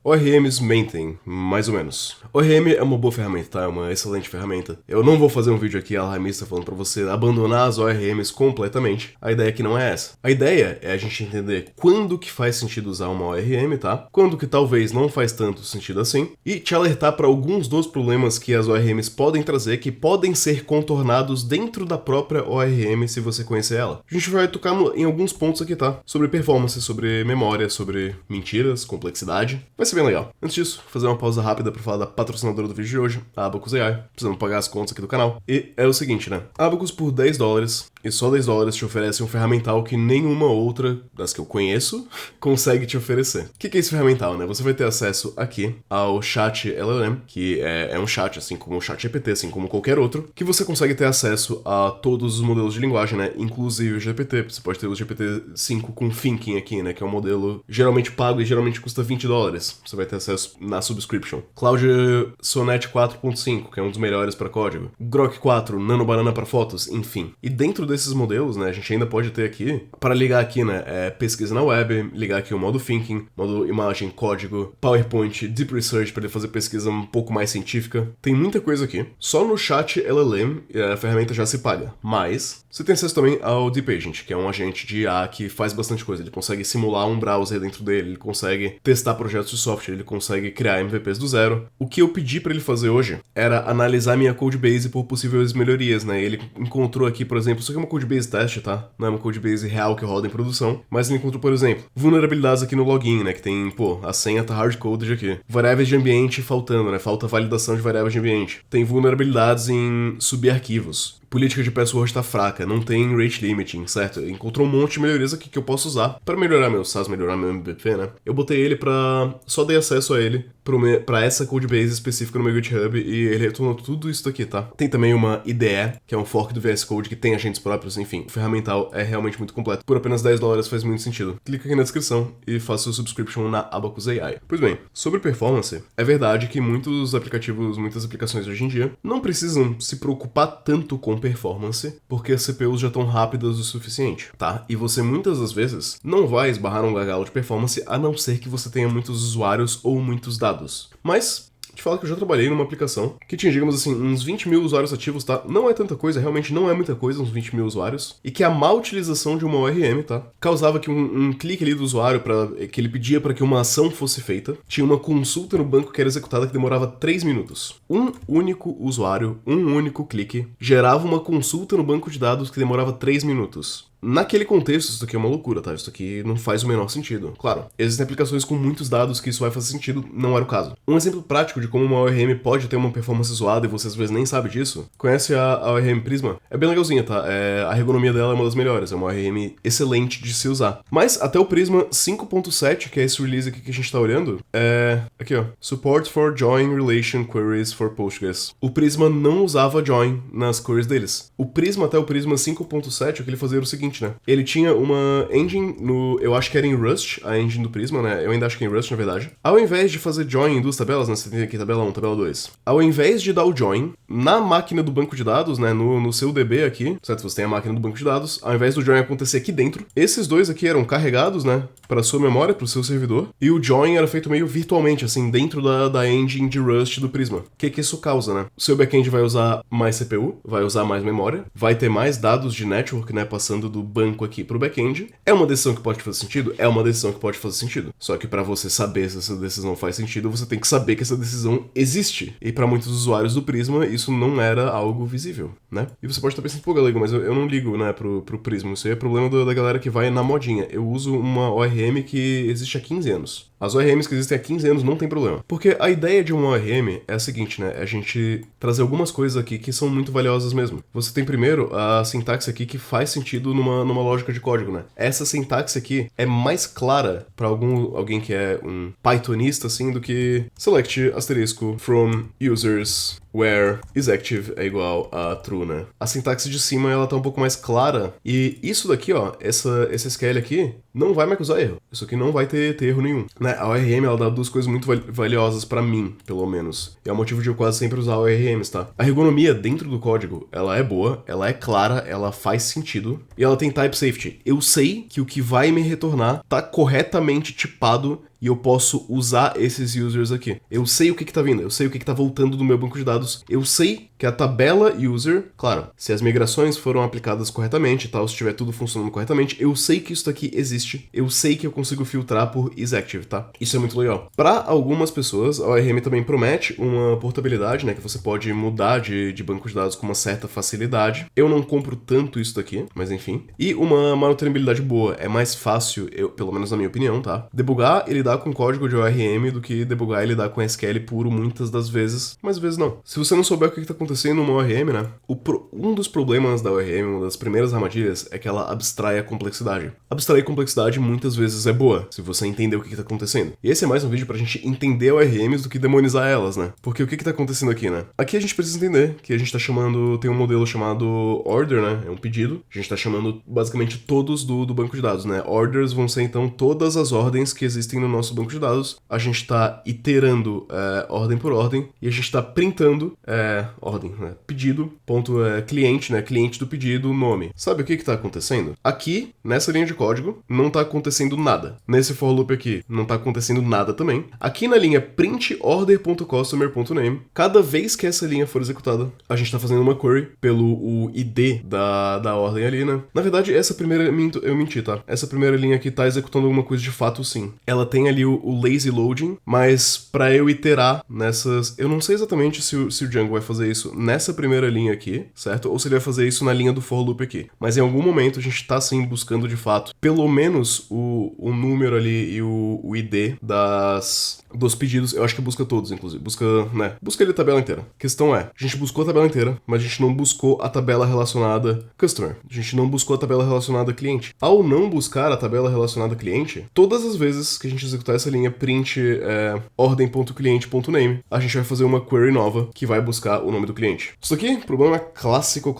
ORMs mentem, mais ou menos. ORM é uma boa ferramenta, tá? É uma excelente ferramenta. Eu não vou fazer um vídeo aqui alarmista falando pra você abandonar as ORMs completamente. A ideia aqui não é essa. A ideia é a gente entender quando que faz sentido usar uma ORM, tá? Quando que talvez não faz tanto sentido assim. E te alertar para alguns dos problemas que as ORMs podem trazer, que podem ser contornados dentro da própria ORM se você conhecer ela. A gente vai tocar em alguns pontos aqui, tá? Sobre performance, sobre memória, sobre mentiras, complexidade. Vai ser bem legal. Antes disso, fazer uma pausa rápida para falar da patrocinadora do vídeo de hoje, a Abacus AI. Precisamos pagar as contas aqui do canal. E é o seguinte, né? A Abacus por $10, e só $10 te oferece um ferramental que nenhuma outra das que eu conheço consegue te oferecer. O que é esse ferramental, né? Você vai ter acesso aqui ao chat LLM, que é um chat, assim como o chat GPT, assim como qualquer outro, que você consegue ter acesso a todos os modelos de linguagem, né? Inclusive o GPT. Você pode ter o GPT-5 com Thinking aqui, né? Que é um modelo geralmente pago e geralmente custa $20. Você vai ter acesso na subscription. Cloud Sonnet 4.5, que é um dos melhores para código. Grok 4, Nano Banana para fotos, enfim. E dentro desses modelos, né, a gente ainda pode ter aqui, para ligar aqui, né, pesquisa na web, ligar aqui o modo Thinking, modo imagem, código, PowerPoint, Deep Research para ele fazer pesquisa um pouco mais científica. Tem muita coisa aqui. Só no chat LLM a ferramenta já se paga. Mas você tem acesso também ao Deep Agent, que é um agente de IA que faz bastante coisa. Ele consegue simular um browser dentro dele, ele consegue testar projetos de software, ele consegue criar MVPs do zero. O que eu pedi para ele fazer hoje era analisar minha codebase por possíveis melhorias, né? Ele encontrou aqui, por exemplo, isso aqui é uma codebase teste, tá? Não é uma codebase real que roda em produção, mas ele encontrou, por exemplo, vulnerabilidades aqui no login, né? Que tem, a senha tá hardcoded aqui. Variáveis de ambiente faltando, né? Falta validação de variáveis de ambiente. Tem vulnerabilidades em subarquivos. Política de password tá fraca, não tem rate limiting, certo? Encontrou um monte de melhorias aqui que eu posso usar para melhorar meu SaaS, melhorar meu MVP, né? Eu botei ele só dei acesso a ele pra essa codebase específica no meu GitHub e ele retornou tudo isso daqui, tá? Tem também uma IDE, que é um fork do VS Code que tem agentes próprios, enfim. O ferramental é realmente muito completo. Por apenas $10 faz muito sentido. Clica aqui na descrição e faça o subscription na Abacus AI. Pois bem, sobre performance, é verdade que muitas aplicações hoje em dia não precisam se preocupar tanto com performance, porque as CPUs já estão rápidas o suficiente, tá? E você muitas das vezes não vai esbarrar num gargalo de performance a não ser que você tenha muitos usuários ou muitos dados. Mas te falo que eu já trabalhei numa aplicação que tinha, digamos assim, uns 20 mil usuários ativos, tá? Não é tanta coisa, realmente não é muita coisa, uns 20 mil usuários. E que a má utilização de uma ORM, tá? Causava que um clique ali do usuário, que ele pedia para que uma ação fosse feita, tinha uma consulta no banco que era executada que demorava 3 minutos. Um único usuário, um único clique, gerava uma consulta no banco de dados que demorava 3 minutos. Naquele contexto, isso aqui é uma loucura, tá? Isso aqui não faz o menor sentido. Claro, existem aplicações com muitos dados que isso vai fazer sentido, não era o caso. Um exemplo prático de como uma ORM pode ter uma performance zoada e você às vezes nem sabe disso, conhece a ORM Prisma? É bem legalzinha, tá? A ergonomia dela é uma das melhores, é uma ORM excelente de se usar. Mas até o Prisma 5.7, que é esse release aqui que a gente tá olhando, aqui ó, Support for Join Relation Queries for Postgres. O Prisma não usava join nas queries deles. O Prisma até o Prisma 5.7, o que ele fazia era o seguinte, né? Ele tinha uma engine eu acho que era em Rust, a engine do Prisma, né? Eu ainda acho que é em Rust, na verdade. Ao invés de fazer join em duas tabelas, né? Você tem aqui tabela 1, tabela 2. Ao invés de dar o join na máquina do banco de dados, né? No seu DB aqui, certo? Você tem a máquina do banco de dados. Ao invés do join acontecer aqui dentro, esses dois aqui eram carregados, né? Para sua memória, para o seu servidor. E o join era feito meio virtualmente, assim, dentro da engine de Rust do Prisma. O que isso causa, né? O seu backend vai usar mais CPU, vai usar mais memória, vai ter mais dados de network, né? Passando do banco aqui pro back-end. É uma decisão que pode fazer sentido? É uma decisão que pode fazer sentido. Só que para você saber se essa decisão faz sentido, você tem que saber que essa decisão existe. E para muitos usuários do Prisma, isso não era algo visível, né? E você pode estar pensando, pô, Galego, mas eu não ligo, né, pro Prisma. Isso aí é problema da galera que vai na modinha. Eu uso uma ORM que existe há 15 anos. As ORMs que existem há 15 anos não tem problema. Porque a ideia de uma ORM é a seguinte, né? É a gente trazer algumas coisas aqui que são muito valiosas mesmo. Você tem primeiro a sintaxe aqui que faz sentido numa lógica de código, né? Essa sintaxe aqui é mais clara para alguém que é um Pythonista, assim, do que select asterisco from users where isActive é igual a true, né? A sintaxe de cima, ela tá um pouco mais clara. E isso daqui, ó, esse SQL aqui, não vai me acusar erro. Isso aqui não vai ter erro nenhum. Né? A ORM, ela dá duas coisas muito valiosas pra mim, pelo menos. E é o motivo de eu quase sempre usar ORMs, tá? A ergonomia dentro do código, ela é boa, ela é clara, ela faz sentido. E ela tem type safety. Eu sei que o que vai me retornar tá corretamente tipado e eu posso usar esses users aqui. Eu sei o que tá vindo, eu sei o que tá voltando do meu banco de dados, eu sei que a tabela user, claro, se as migrações foram aplicadas corretamente e tal, se estiver tudo funcionando corretamente, eu sei que isso daqui existe, eu sei que eu consigo filtrar por isActive, tá? Isso é muito legal. Para algumas pessoas, a ORM também promete uma portabilidade, né, que você pode mudar de banco de dados com uma certa facilidade. Eu não compro tanto isso daqui, mas enfim. E uma manutenibilidade boa. É mais fácil, pelo menos na minha opinião, tá? Debugar e lidar com código de ORM do que debugar e lidar com SQL puro muitas das vezes, mas às vezes não. Se você não souber o que tá acontecendo numa ORM, né? Um dos problemas da ORM, uma das primeiras armadilhas, é que ela abstrai a complexidade. Abstrair complexidade muitas vezes é boa, se você entender o que tá acontecendo. E esse é mais um vídeo pra gente entender ORMs do que demonizar elas, né? Porque o que tá acontecendo aqui, né? Aqui a gente precisa entender que a gente tá chamando, tem um modelo chamado order, né? É um pedido. A gente tá chamando basicamente todos do banco de dados, né? Orders vão ser então todas as ordens que existem no nosso banco de dados. A gente tá iterando ordem por ordem e a gente tá printando ordem, né? Pedido, ponto cliente, né? Cliente do pedido, nome. Sabe o que tá acontecendo? Aqui, nessa linha de código, não tá acontecendo nada. Nesse for loop aqui, não tá acontecendo nada também. Aqui na linha print order.customer.name, cada vez que essa linha for executada, a gente tá fazendo uma query pelo ID da ordem ali, né? Na verdade, essa primeira, eu menti, tá? Essa primeira linha aqui tá executando alguma coisa de fato, sim. Ela tem ali o lazy loading, mas pra eu iterar nessas... Eu não sei exatamente se o Django vai fazer isso nessa primeira linha aqui, certo? Ou se ele vai fazer isso na linha do for loop aqui. Mas em algum momento a gente tá, sim, buscando de fato pelo menos o número ali e o ID dos pedidos. Eu acho que busca todos, inclusive. Busca ali a tabela inteira. A questão é, a gente buscou a tabela inteira, mas a gente não buscou a tabela relacionada customer. A gente não buscou a tabela relacionada cliente. Ao não buscar a tabela relacionada cliente, todas as vezes que a gente executar essa linha print ordem.cliente.name, a gente vai fazer uma query nova que vai buscar o nome do cliente. Isso aqui, problema clássico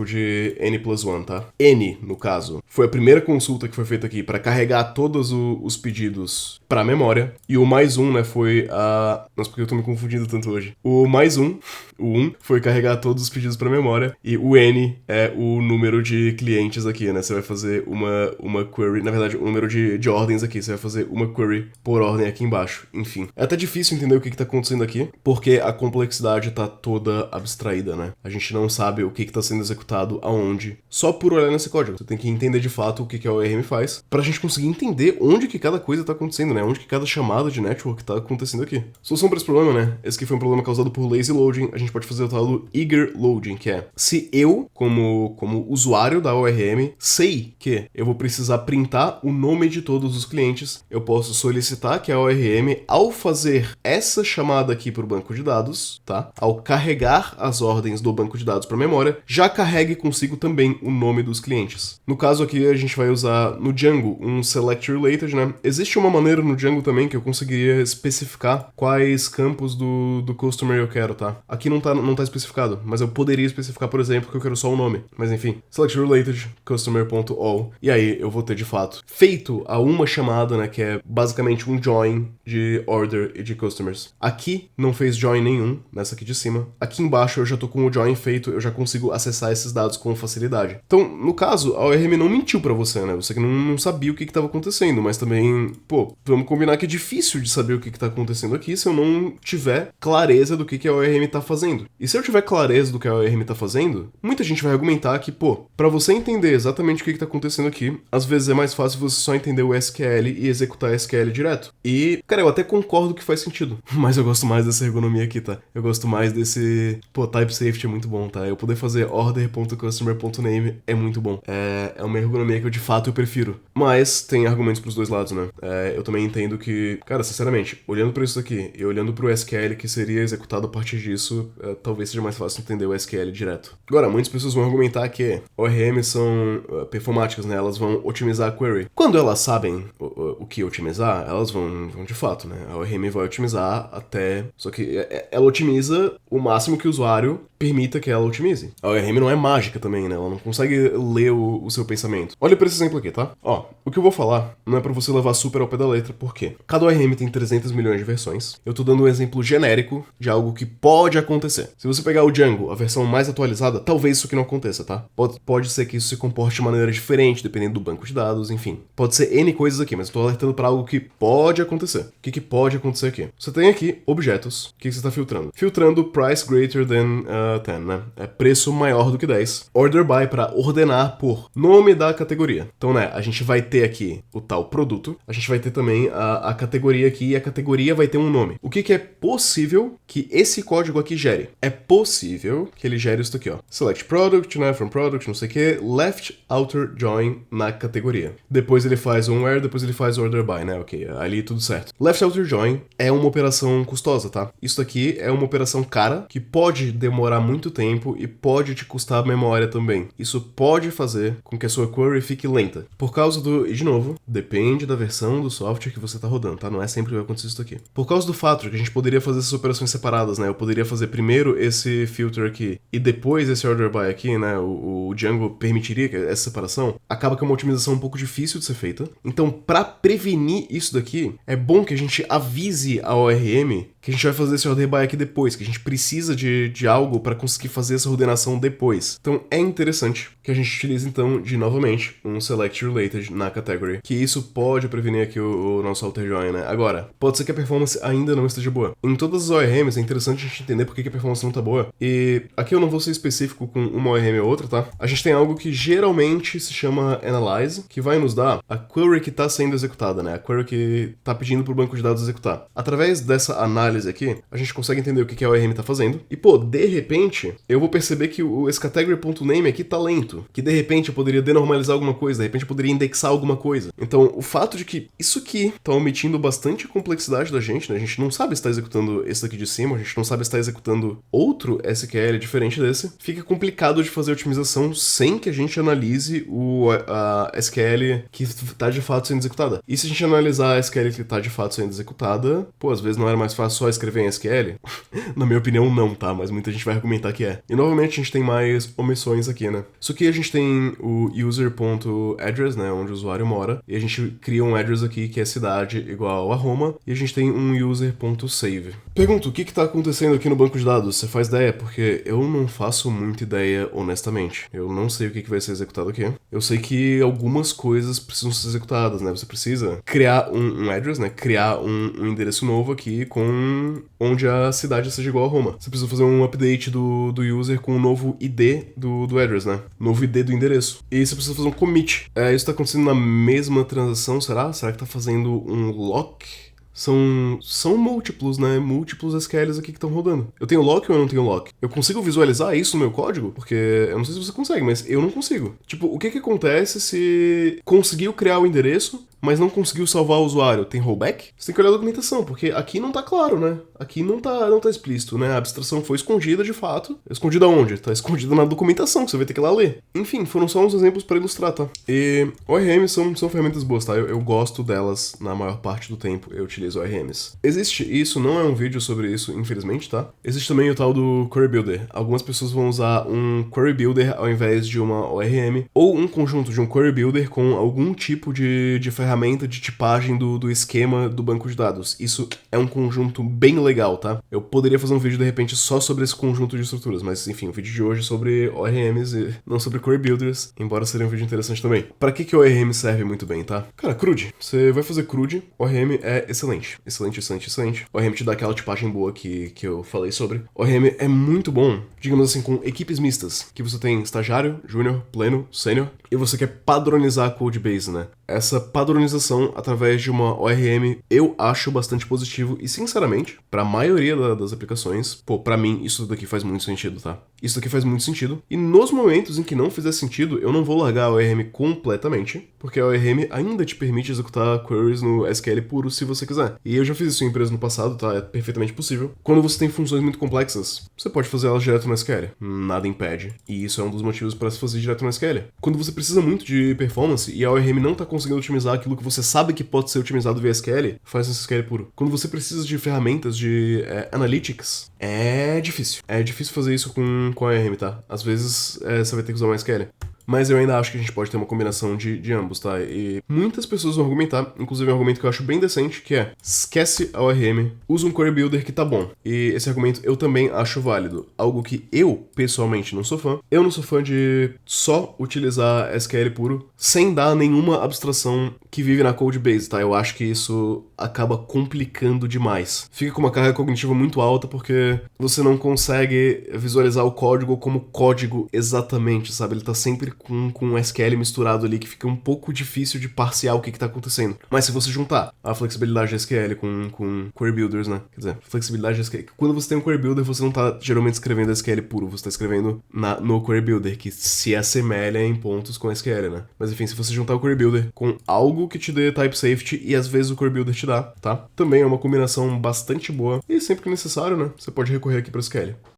de N+1, tá? N, no caso, foi a primeira consulta que foi feita aqui para carregar todos os pedidos para a memória, e o +1, né, foi a... Nossa, porque eu tô me confundindo tanto hoje. O +1, o 1, foi carregar todos os pedidos para a memória, e o N é o número de clientes aqui, né? Você vai fazer uma query, na verdade, o número de ordens aqui, você vai fazer uma query por ordem aqui embaixo. Enfim, é até difícil entender o que tá acontecendo aqui, porque a complexidade tá toda abstraída, né? A gente não sabe o que tá sendo executado aonde, só por olhar nesse código. Você tem que entender de fato o que a ORM faz, pra gente conseguir entender onde que cada coisa tá acontecendo, né? Onde que cada chamada de network tá acontecendo aqui. Solução para esse problema, né? Esse aqui foi um problema causado por lazy loading. A gente pode fazer o tal do eager loading, que é se eu, como usuário da ORM, sei que eu vou precisar printar o nome de todos os clientes, eu posso solicitar que a ORM, ao fazer essa chamada aqui para o banco de dados, tá? Ao carregar as ordens do banco de dados para a memória, já carregue consigo também o nome dos clientes. No caso aqui, a gente vai usar no Django um select related, né? Existe uma maneira no Django também que eu conseguiria especificar quais campos do customer eu quero, tá? Aqui não tá especificado, mas eu poderia especificar, por exemplo, que eu quero só o nome. Mas enfim, select related customer.all. E aí eu vou ter de fato feito a uma chamada, né, que é basicamente um join de order e de customers. Aqui não fez join nenhum, nessa aqui de cima. Aqui embaixo eu já tô com o join feito, eu já consigo acessar esses dados com facilidade. Então, no caso, a ORM não mentiu pra você, né? Você que não sabia o que tava acontecendo, mas também, pô, vamos combinar que é difícil de saber o que tá acontecendo aqui se eu não tiver clareza do que a ORM tá fazendo. E se eu tiver clareza do que a ORM tá fazendo, muita gente vai argumentar que, pô, pra você entender exatamente o que tá acontecendo aqui, às vezes é mais fácil você só entender o SQL e executar SQL direto. E, cara, eu até concordo que faz sentido, mas eu gosto mais dessa ergonomia aqui, tá? Eu gosto mais desse... Pô, type safety é muito bom, tá? Eu poder fazer order.customer.name é muito bom. É uma ergonomia que eu, de fato, eu prefiro. Mas tem argumentos pros dois lados, né? Eu também entendo que, cara, sinceramente, olhando pra isso aqui e olhando pro SQL que seria executado a partir disso, talvez seja mais fácil entender o SQL direto. Agora, muitas pessoas vão argumentar que ORMs são performáticas, né? Elas vão otimizar a query. Quando elas sabem o que otimizar, elas vão de fato, né? A ORM vai otimizar até... Só que ela otimiza o máximo que o usuário permita que ela otimize. A ORM não é mágica também, né? Ela não consegue ler o seu pensamento. Olha pra esse exemplo aqui, tá? Ó, o que eu vou falar não é pra você levar super ao pé da letra, por quê? Cada ORM tem 300 milhões de versões. Eu tô dando um exemplo genérico de algo que pode acontecer. Se você pegar o Django, a versão mais atualizada, talvez isso aqui não aconteça, tá? Pode ser que isso se comporte de maneira diferente, dependendo do banco de dados, enfim. Pode ser N coisas aqui, mas eu tô alertando pra algo que pode acontecer. O que pode acontecer aqui? Você tem aqui objetos. O que você tá filtrando? Filtrando price greater than 10, né? É preço maior do que 10. Order by para ordenar por nome da categoria. Então, né, a gente vai ter aqui o tal produto, a gente vai ter também a categoria aqui, e a categoria vai ter um nome. O que é possível que esse código aqui gere? É possível que ele gere isso aqui, ó. Select product, né, from product, não sei o que, left outer join na categoria. Depois ele faz um where, depois ele faz order by, né, ok, ali tudo certo. Left outer join é uma operação custosa, tá? Isso aqui é uma operação cara, que pode demorar muito tempo e pode te custar memória também. Isso pode fazer com que a sua query fique lenta. Por causa do... E de novo, depende da versão do software que você tá rodando, tá? Não é sempre que vai acontecer isso aqui. Por causa do fato de que a gente poderia fazer essas operações separadas, né? Eu poderia fazer primeiro esse filter aqui e depois esse order by aqui, né? O Django permitiria essa separação. Acaba que é uma otimização um pouco difícil de ser feita. Então, para prevenir isso daqui, é bom que a gente avise a ORM que a gente vai fazer esse order by aqui depois, que a gente precisa de algo para conseguir fazer essa ordenação depois. Então é interessante que a gente utilize então, novamente, um select related na category, que isso pode prevenir aqui o nosso outer join, né? Agora, pode ser que a performance ainda não esteja boa. Em todas as ORMs é interessante a gente entender por que a performance não tá boa, e aqui eu não vou ser específico com uma ORM ou outra, tá? A gente tem algo que geralmente se chama analyze, que vai nos dar a query que tá sendo executada, né? A query que tá pedindo pro banco de dados executar. Através dessa análise aqui, a gente consegue entender o que a ORM tá fazendo. E, pô, de repente, eu vou perceber que esse category.name aqui tá lento. Que, de repente, eu poderia denormalizar alguma coisa. De repente, eu poderia indexar alguma coisa. Então, o fato de que isso aqui tá omitindo bastante complexidade da gente, né? A gente não sabe se tá executando esse daqui de cima, a gente não sabe se tá executando outro SQL diferente desse. Fica complicado de fazer otimização sem que a gente analise a SQL que tá de fato sendo executada. E se a gente analisar a SQL que tá de fato sendo executada, pô, às vezes não era mais fácil só escrever em SQL? Na minha opinião, não, tá? Mas muita gente vai argumentar que é. E novamente a gente tem mais omissões aqui, né? Isso aqui a gente tem o user.address, né? Onde o usuário mora. E a gente cria um address aqui que é cidade igual a Roma. E a gente tem um user.save. Pergunto, o que tá acontecendo aqui no banco de dados? Você faz ideia? Porque eu não faço muita ideia, honestamente. Eu não sei o que vai ser executado aqui. Eu sei que algumas coisas precisam ser executadas, né? Você precisa criar um address, né? Criar um endereço novo aqui com onde a cidade seja igual a Roma. Você precisa fazer um update do user com o novo ID do address, né? Novo ID do endereço. E você precisa fazer um commit. Isso tá acontecendo na mesma transação, será? Será que tá fazendo um lock? São múltiplos, né? Múltiplos SQLs aqui que estão rodando. Eu tenho lock ou eu não tenho lock? Eu consigo visualizar isso no meu código? Porque eu não sei se você consegue, mas eu não consigo. Tipo, o que acontece se conseguiu criar o endereço, mas não conseguiu salvar o usuário? Tem rollback? Você tem que olhar a documentação, porque aqui não tá claro, né? Aqui não tá explícito, né? A abstração foi escondida de fato. Escondida onde? Tá escondida na documentação, que você vai ter que ir lá ler. Enfim, foram só uns exemplos pra ilustrar, tá? E ORMs são ferramentas boas, tá? Eu gosto delas na maior parte do tempo. Eu utilizo ORMs. Existe isso, não é um vídeo sobre isso, infelizmente, tá? Existe também o tal do Query Builder. Algumas pessoas vão usar um Query Builder ao invés de uma ORM, ou um conjunto de um Query Builder com algum tipo de ferramenta de tipagem do esquema do banco de dados. Isso é um conjunto bem legal, tá? Eu poderia fazer um vídeo, de repente, só sobre esse conjunto de estruturas, mas, enfim, o vídeo de hoje é sobre ORMs e não sobre Query Builders, embora seria um vídeo interessante também. Pra que o ORM serve muito bem, tá? Cara, CRUD. Você vai fazer CRUD, ORM é excelente. Excelente, excelente, excelente. ORM te dá aquela tipagem boa que eu falei sobre. ORM é muito bom, digamos assim, com equipes mistas, que você tem estagiário, júnior, pleno, sênior, e você quer padronizar a codebase, né? Essa padronização através de uma ORM eu acho bastante positivo e, sinceramente, para a maioria das aplicações, pô, pra mim isso daqui faz muito sentido, tá? Isso daqui faz muito sentido. E nos momentos em que não fizer sentido, eu não vou largar a ORM completamente, porque a ORM ainda te permite executar queries no SQL puro se você quiser. E eu já fiz isso em empresa no passado, tá? É perfeitamente possível. Quando você tem funções muito complexas, você pode fazer elas direto no SQL. Nada impede. E isso é um dos motivos para se fazer direto no SQL. Quando você precisa muito de performance e a ORM não tá conseguindo otimizar aquilo que você sabe que pode ser otimizado via SQL, faz esse SQL puro. Quando você precisa de ferramentas de analytics, é difícil. É difícil fazer isso com a ORM, tá? Às vezes você vai ter que usar um SQL. Mas eu ainda acho que a gente pode ter uma combinação de ambos, tá? E muitas pessoas vão argumentar, inclusive um argumento que eu acho bem decente, que é: esquece a ORM, usa um Query Builder que tá bom. E esse argumento eu também acho válido. Algo que eu, pessoalmente, não sou fã. Eu não sou fã de só utilizar SQL puro, sem dar nenhuma abstração que vive na Codebase, tá? Eu acho que isso acaba complicando demais. Fica com uma carga cognitiva muito alta, porque você não consegue visualizar o código como código exatamente, sabe? Ele tá sempre com um SQL misturado ali, que fica um pouco difícil de parsear o que tá acontecendo. Mas se você juntar a flexibilidade de SQL com Query Builders, né? Quer dizer, flexibilidade de SQL. Quando você tem um Query Builder, você não tá geralmente escrevendo SQL puro, você tá escrevendo no Query Builder, que se assemelha em pontos com SQL, né? Mas enfim, se você juntar o Query Builder com algo que te dê type safety, e às vezes o Query Builder te dá, tá? Também é uma combinação bastante boa, e sempre que necessário, né? Você pode recorrer aqui para SQL.